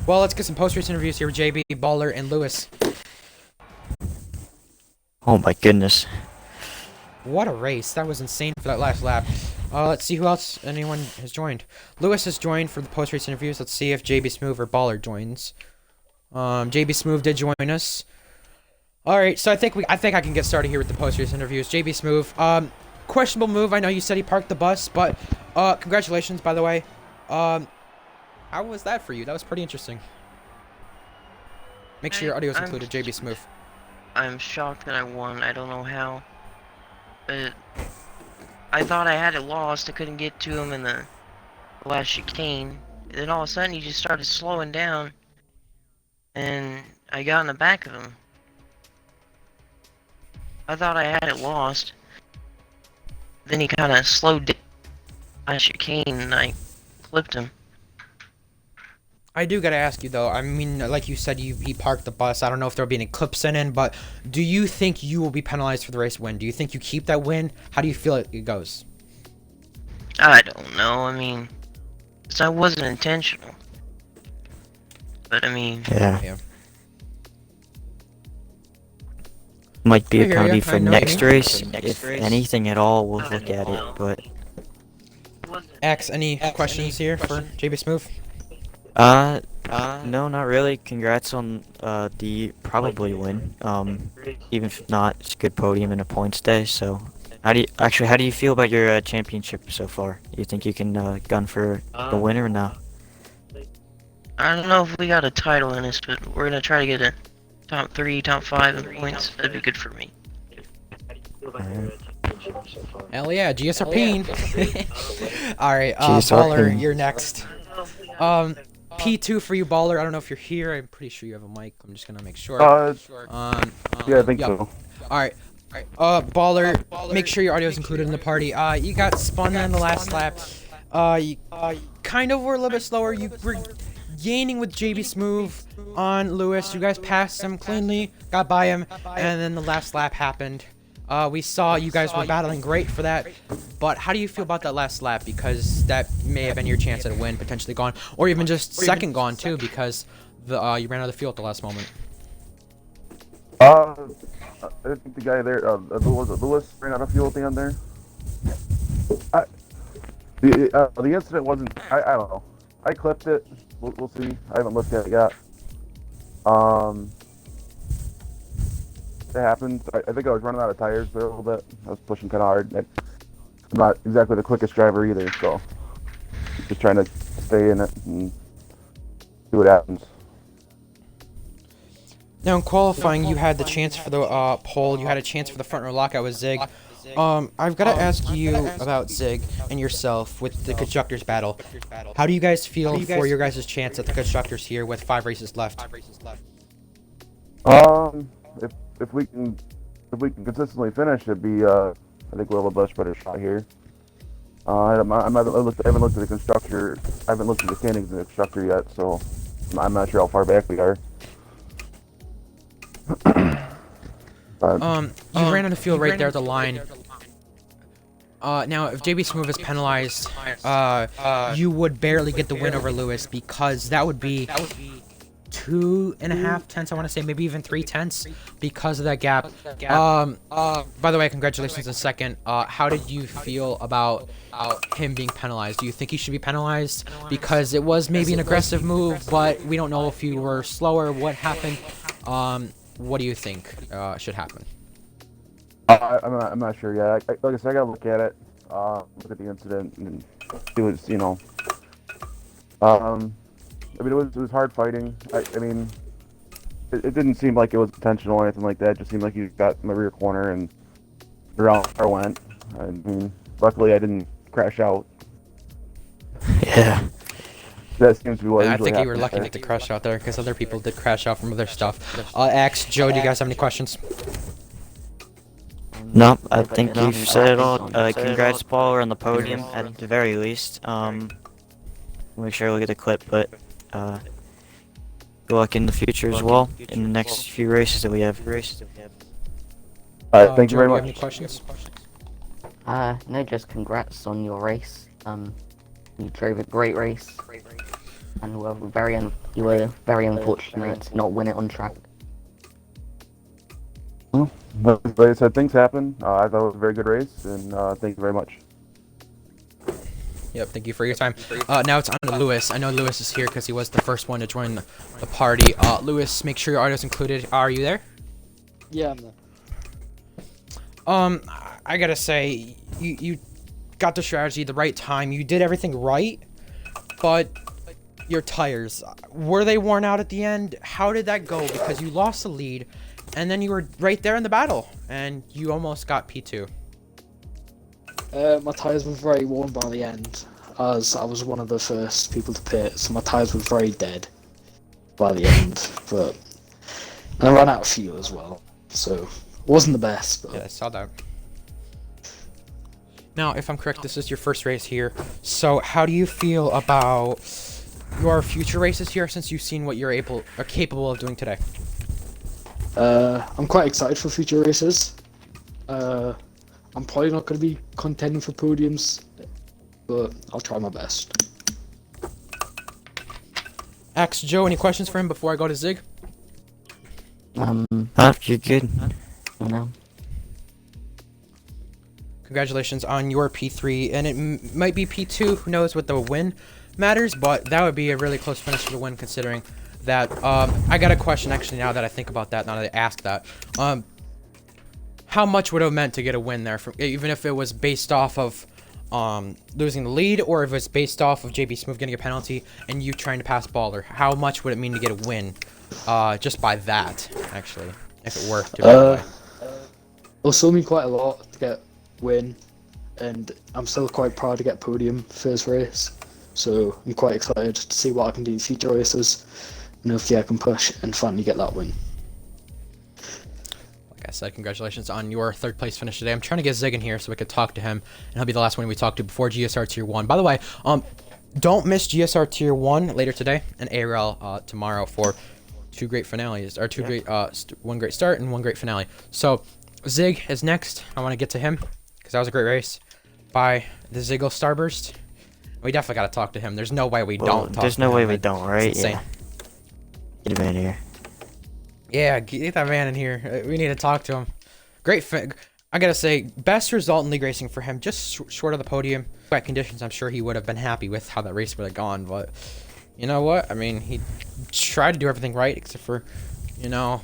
Well, let's get some post-race interviews here with JB, Baller, and Lewis. Oh my goodness. What a race. That was insane for that last lap. Let's see who else anyone has joined. Lewis has joined for the post-race interviews. Let's see if JB Smoove or Baller joins. JB Smoove did join us. Alright, so I think I can get started here with the post-race interviews. JB Smoove, questionable move. I know you said he parked the bus, but congratulations, by the way. How was that for you? That was pretty interesting. Make sure your audio is included, JB Smoove. I'm shocked that I won. I don't know how. But I thought I had it lost. I couldn't get to him in the last chicane. Then all of a sudden he just started slowing down. And I got in the back of him. I thought I had it lost. Then he kind of slowed down last chicane and I clipped him. I do gotta ask you though. I mean, like you said, he parked the bus. I don't know if there'll be any clips in, but do you think you will be penalized for the race win? Do you think you keep that win? How do you feel it goes? I don't know. I mean, that wasn't intentional. But I mean, Yeah. Might be I a hear penalty ya. for I know next you. race. If anything at all, we'll look at it. But X, any questions here for JB Smoove? no, not really. Congrats on the probably win. Even if not, it's a good podium and a points day. So, how do you feel about your championship so far? You think you can gun for the winner or no? I don't know if we got a title in this, but we're gonna try to get a top 3, top 5 in points. That'd be good for me. Hell yeah, GSR Peen. Alright, GSR Baller, Peen. you're next. P2 for you, Baller. I don't know if you're here. I'm pretty sure you have a mic. I'm just gonna make sure. Yeah, I think yep. so. Alright. Baller, make sure your audio is included in the party. You got spun in the last lap. You kind of were a little bit slower. You were gaining with JB Smoove on Lewis. You guys passed him cleanly, got by him, and then the last lap happened. We saw you guys were battling great for that, but how do you feel about that last lap? Because that may have been your chance at a win, potentially gone, or even just second gone too, because you ran out of the fuel at the last moment. I think the guy there, Lewis ran out of fuel at the end there. The incident wasn't. I don't know. I clipped it. We'll see. I haven't looked at it yet. It happened. I think I was running out of tires there a little bit. I was pushing kind of hard. I'm not exactly the quickest driver either, so just trying to stay in it and see what happens. Now in qualifying, you had the chance for the pole. You had a chance for the front row lockout with Zig. I've got to ask you about Zig and yourself with the constructors battle. How do you guys feel for your guys' chance at the constructors here with 5 races left? If we can consistently finish, it'd be I think we'll have a much better shot here. I haven't looked at the constructor. I haven't looked at the standings in the constructor yet, so I'm not sure how far back we are. You ran on the field right there at the line. Now, if JB Smooth is penalized, you would barely get the win over Lewis because that would be 2.5 tenths, I want to say, maybe even 3 tenths because of that gap. By the way, congratulations in second. How did you feel about him being penalized? Do you think he should be penalized because it was maybe an aggressive move, but we don't know if you were slower? What happened? What do you think should happen? I'm not sure yet. Like I said, I gotta look at it, look at the incident, and see what's, you know. I mean, it was hard fighting. I mean, it didn't seem like it was intentional or anything like that. It just seemed like you got in the rear corner and around I went. I mean, luckily I didn't crash out. Yeah. That seems to be what I usually think you were happens lucky there. not to crash out there because other people did crash out from other stuff. Axe, Joe, do you guys have any questions? No, I think you've said it all. Congrats, Paul, we're on the podium at the very least. Make sure to look at the clip, but good luck in the future as well, in the next few races that we have. Alright, thank you Joe, very do you have much. any questions? No, just congrats on your race. You drove a great race, and you were very unfortunate to not win it on track. Well, like I said, things happen. I thought it was a very good race, and thank you very much. Yep, thank you for your time. Now it's on to Lewis. I know Lewis is here because he was the first one to join the party. Lewis, make sure your audio's included. Are you there? Yeah, I'm there. I gotta say, you got the strategy, the right time. You did everything right, but your tires, were they worn out at the end? How did that go? Because you lost the lead, and then you were right there in the battle, and you almost got P2. My tyres were very worn by the end, as I was one of the first people to pit, so my tyres were very dead by the end. But and I ran out of fuel as well, so it wasn't the best. But Yeah, I saw that. Now, if I'm correct, this is your first race here. So, how do you feel about your future races here, since you've seen what you're capable of doing today? I'm quite excited for future races. I'm probably not going to be contending for podiums, but I'll try my best. Axe, Joe, any questions for him before I go to Zig? You're good. No. Congratulations on your P3, and it might be P2, who knows what the win matters, but that would be a really close finish for the win, considering that. I got a question, actually, now that I think about that, now that I asked that. How much would it have meant to get a win there, even if it was based off of losing the lead, or if it was based off of JB Smooth getting a penalty and you trying to pass Baller? How much would it mean to get a win just by that, actually, if it worked? It'll still mean quite a lot to get win, and I'm still quite proud to get podium first race, so I'm quite excited to see what I can do in future races, and hopefully I can push and finally get that win. Like I said, congratulations on your 3rd place finish today. I'm trying to get Zig in here so we could talk to him, and he'll be the last one we talk to before GSR Tier 1. By the way, don't miss GSR Tier 1 later today and ARL tomorrow for 2 great finales, or 2 great, 1 great start and 1 great finale. So Zig is next. I want to get to him because that was a great race by the Ziggle Starburst. We definitely got to talk to him. There's no way we don't talk There's to no him. way we don't, right? It's insane. Yeah. Get him in here. Yeah, get that man in here. We need to talk to him. I gotta say, best result in league racing for him, just short of the podium. Wet conditions, I'm sure he would have been happy with how that race would have gone, but you know what? I mean, he tried to do everything right, except for, you know,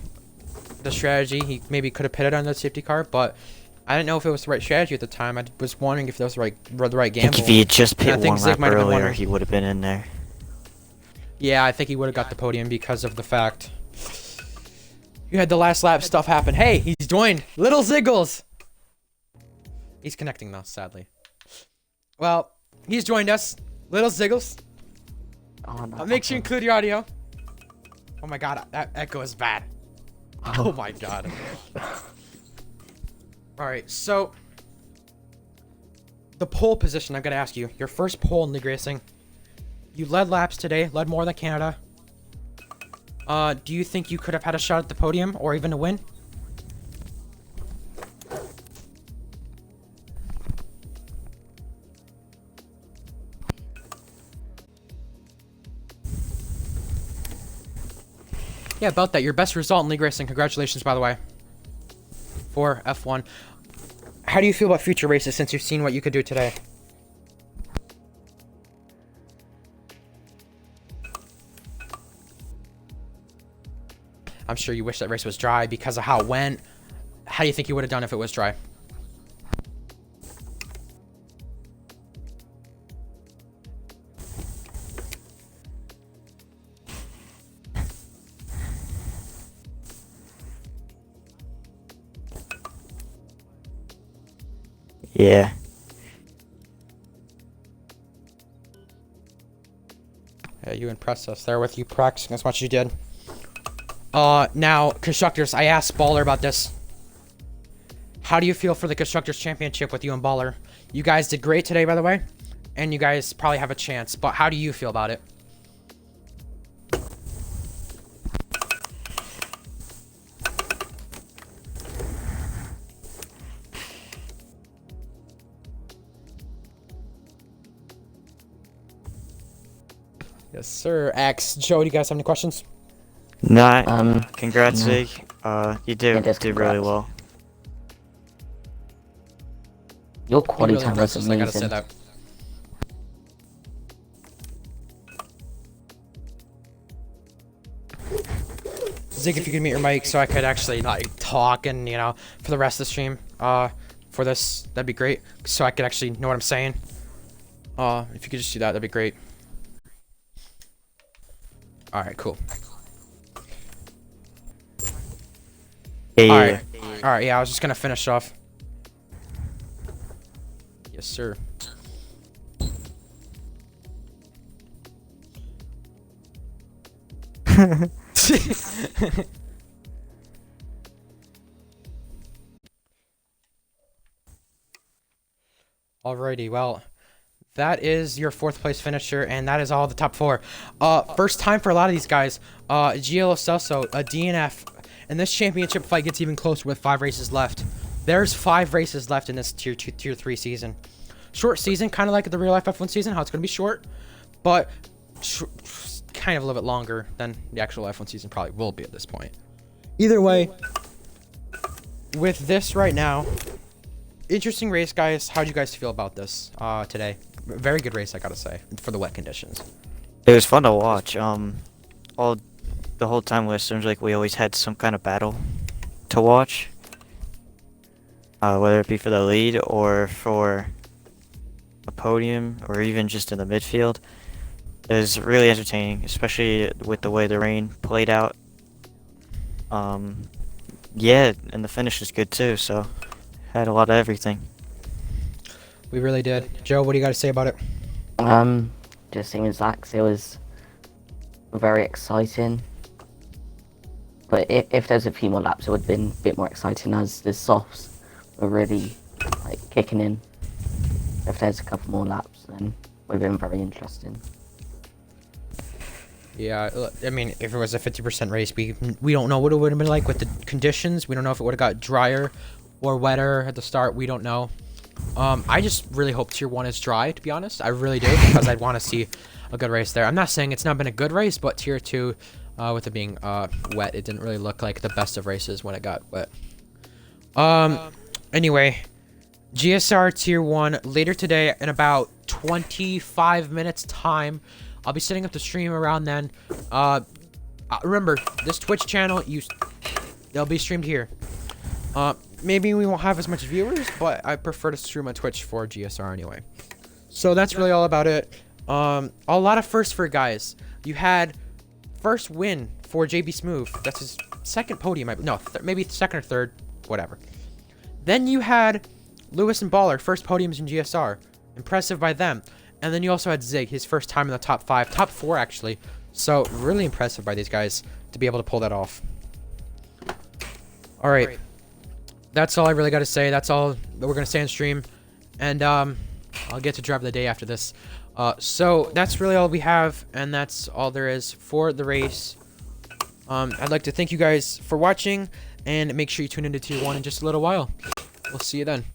the strategy. He maybe could have pitted on the safety car, but I didn't know if it was the right strategy at the time. I was wondering if that was the right I gamble. think if he had just And I pit think one Zig lap might have been earlier, wondering. he would have been in there. Yeah, I think he would have got the podium because of the fact you had the last lap stuff happen. Hey, he's joined. Little Ziggles. He's connecting though, sadly. Well, he's joined us. Little Ziggles. Oh, no, Make sure you include your audio. Oh my god, that echo is bad. Oh my god. Alright, so the pole position, I'm gonna ask you. Your first pole in league racing. You led laps today, led more than Canada. Do you think you could have had a shot at the podium or even a win? Yeah, about that. Your best result in league racing. Congratulations, by the way. For F1. How do you feel about future races since you've seen what you could do today? I'm sure you wish that race was dry because of how it went. How do you think you would have done if it was dry? Yeah. Yeah, you impressed us there with you practicing as much as you did. Now, Constructors, I asked Baller about this. How do you feel for the Constructors Championship with you and Baller? You guys did great today, by the way. And you guys probably have a chance, but how do you feel about it? Yes, sir. Axe, Joe, do you guys have any questions? Nah, congrats, no. Zig. You did Yeah, just did really congrats. well. Your You quality really time was impressed us, I gotta say amazing. that. Zig, if you could mute your mic so I could actually like talk and you know for the rest of the stream, for this, that'd be great. So I could actually know what I'm saying. If you could just do that, that'd be great. All right, cool. Yeah, All yeah, right, all right. Yeah, I was just gonna finish off. Yes, sir. Alrighty, well, that is your fourth place finisher, and that is all the top four. First time for a lot of these guys. Gio Celso, a DNF, and this championship fight gets even closer with 5 races left. There's 5 races left in this tier 2, tier 3 season. Short season, kind of like the real life F1 season, how it's going to be short, but kind of a little bit longer than the actual F1 season probably will be at this point. Either way, with this right now, interesting race, guys. How'd you guys feel about this today? Very good race, I gotta say, for the wet conditions. It was fun to watch. The whole time it seems like we always had some kind of battle to watch. Whether it be for the lead or for a podium or even just in the midfield. It was really entertaining, especially with the way the rain played out. Yeah, and the finish was good too, so had a lot of everything. We really did. Joe, what do you got to say about it? Just same as Zach, it was very exciting. But if there's a few more laps, it would have been a bit more exciting as the softs were really like kicking in. If there's a couple more laps, then it would have been very interesting. Yeah, I mean, if it was a 50% race, we don't know what it would have been like with the conditions. We don't know if it would have got drier or wetter at the start. We don't know. I just really hope Tier 1 is dry, to be honest. I really do, because I'd want to see a good race there. I'm not saying it's not been a good race, but Tier 2, with it being wet, it didn't really look like the best of races when it got wet. Anyway, GSR Tier 1 later today in about 25 minutes time. I'll be setting up the stream around then. Remember, this Twitch channel, they'll be streamed here. Maybe we won't have as much viewers, but I prefer to stream on Twitch for GSR anyway. So that's really all about it. A lot of firsts for guys. You had first win for JB Smooth. That's his second podium. No, maybe second or third, whatever. Then you had Lewis and Baller, first podiums in GSR. Impressive by them. And then you also had Zig, his first time in the top 5, top 4 actually. So really impressive by these guys to be able to pull that off. All right. That's all I really got to say. That's all that we're going to say on stream. And I'll get to drive the day after this. So that's really all we have. And that's all there is for the race. I'd like to thank you guys for watching. And make sure you tune into Tier 1 in just a little while. We'll see you then.